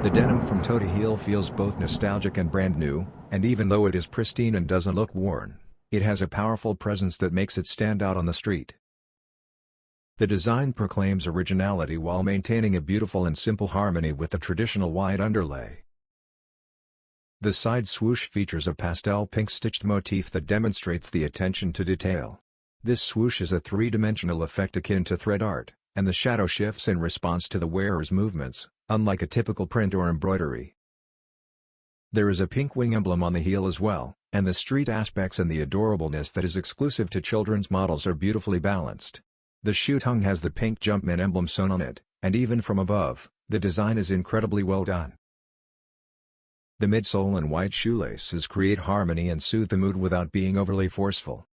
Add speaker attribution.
Speaker 1: The denim from toe to heel feels both nostalgic and brand new, and even though it is pristine and doesn't look worn, it has a powerful presence that makes it stand out on the street. The design proclaims originality while maintaining a beautiful and simple harmony with the traditional wide underlay. The side swoosh features a pastel pink stitched motif that demonstrates the attention to detail. This swoosh is a three-dimensional effect akin to thread art, and the shadow shifts in response to the wearer's movements, unlike a typical print or embroidery. There is a pink wing emblem on the heel as well, and the street aspects and the adorableness that is exclusive to children's models are beautifully balanced. The shoe tongue has the pink Jumpman emblem sewn on it, and even from above, the design is incredibly well done. The midsole and white shoelaces create harmony and soothe the mood without being overly forceful.